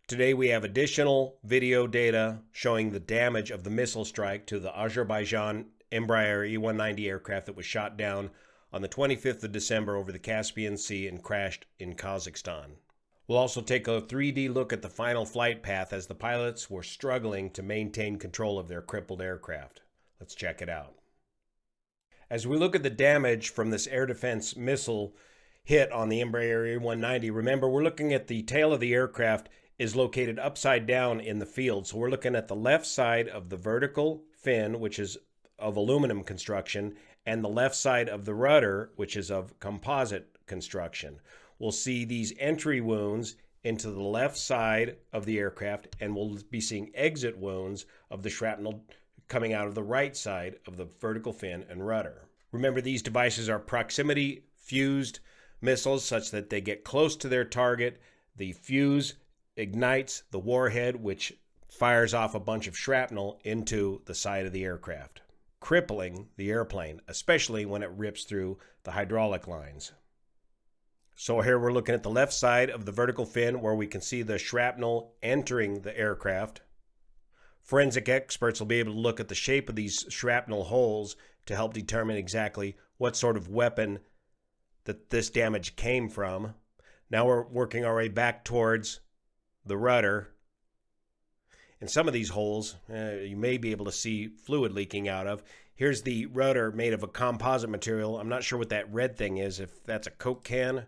Today we have additional video data showing the damage of the missile strike to the Azerbaijan Embraer E-190 aircraft that was shot down on the 25th of December over the Caspian Sea and crashed in Kazakhstan. We'll also take a 3D look at the final flight path as the pilots were struggling to maintain control of their crippled aircraft. Let's check it out. As we look at the damage from this air defense missile hit on the Embraer E-190, remember we're looking at the tail of the aircraft is located upside down in the field. So we're looking at the left side of the vertical fin, which is of aluminum construction, and the left side of the rudder, which is of composite construction. We'll see these entry wounds into the left side of the aircraft, and we'll be seeing exit wounds of the shrapnel coming out of the right side of the vertical fin and rudder. Remember, these devices are proximity fused missiles such that they get close to their target. The fuse ignites the warhead, which fires off a bunch of shrapnel into the side of the aircraft, crippling the airplane, especially when it rips through the hydraulic lines. So here we're looking at the left side of the vertical fin where we can see the shrapnel entering the aircraft. Forensic experts will be able to look at the shape of these shrapnel holes to help determine exactly what sort of weapon that this damage came from. Now we're working our way back towards the rudder. In some of these holes, you may be able to see fluid leaking out of. Here's the rudder made of a composite material. I'm not sure what that red thing is, if that's a Coke can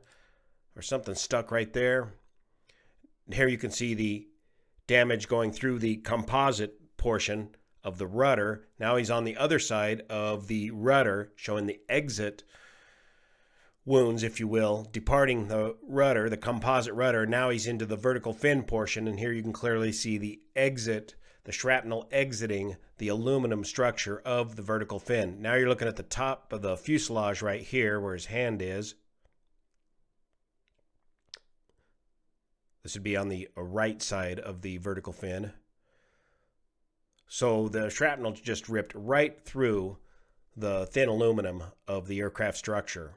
or something stuck right there. And here you can see the damage going through the composite portion of the rudder. Now he's on the other side of the rudder, showing the exit wounds, if you will, departing the rudder, the composite rudder. Now he's into the vertical fin portion, and here you can clearly see the exit, the shrapnel exiting the aluminum structure of the vertical fin. Now you're looking at the top of the fuselage right here where his hand is. This would be on the right side of the vertical fin. So the shrapnel just ripped right through the thin aluminum of the aircraft structure.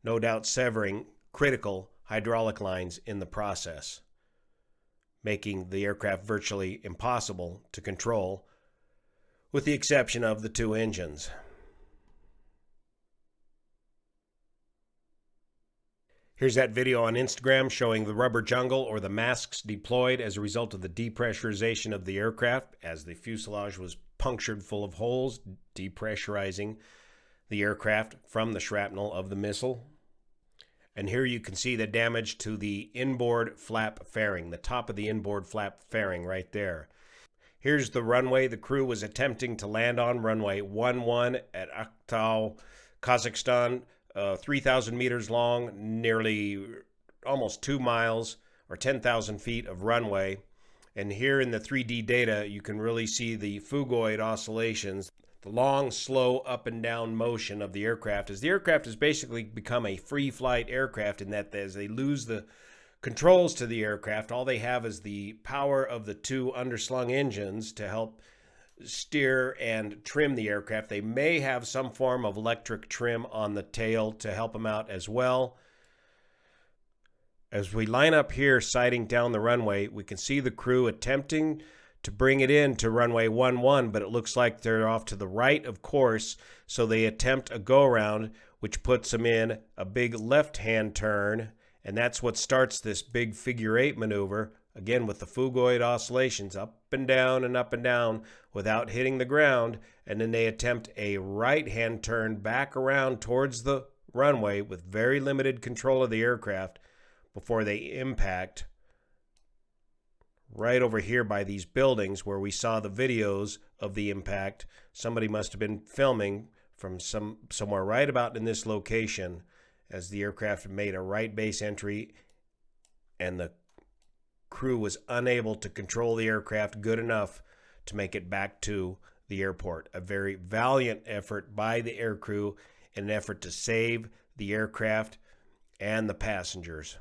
No doubt severing critical hydraulic lines in the process, making the aircraft virtually impossible to control, with the exception of the two engines. Here's that video on Instagram showing the rubber jungle or the masks deployed as a result of the depressurization of the aircraft as the fuselage was punctured full of holes, depressurizing the aircraft from the shrapnel of the missile. And here you can see the damage to the inboard flap fairing, the top of the inboard flap fairing right there. Here's the runway the crew was attempting to land on, runway 11 at Aktau, Kazakhstan, 3,000 meters long, nearly almost 2 miles or 10,000 feet of runway. And here in the 3D data, you can really see the phugoid oscillations, the long, slow up and down motion of the aircraft, as the aircraft has basically become a free flight aircraft in that as they lose the controls to the aircraft, all they have is the power of the two underslung engines to help steer and trim the aircraft. They may have some form of electric trim on the tail to help them out as well. As we line up here sighting down the runway, we can see the crew attempting to bring it in to runway 11, but it looks like they're off to the right of course, so they attempt a go-around, which puts them in a big left-hand turn, and that's what starts this big figure 8 maneuver, again with the phugoid oscillations up and down without hitting the ground, and then they attempt a right-hand turn back around towards the runway with very limited control of the aircraft before they impact right over here by these buildings where we saw the videos of the impact. Somebody must have been filming from somewhere right about in this location as the aircraft made a right base entry and the crew was unable to control the aircraft good enough to make it back to the airport. A very valiant effort by the aircrew in an effort to save the aircraft and the passengers.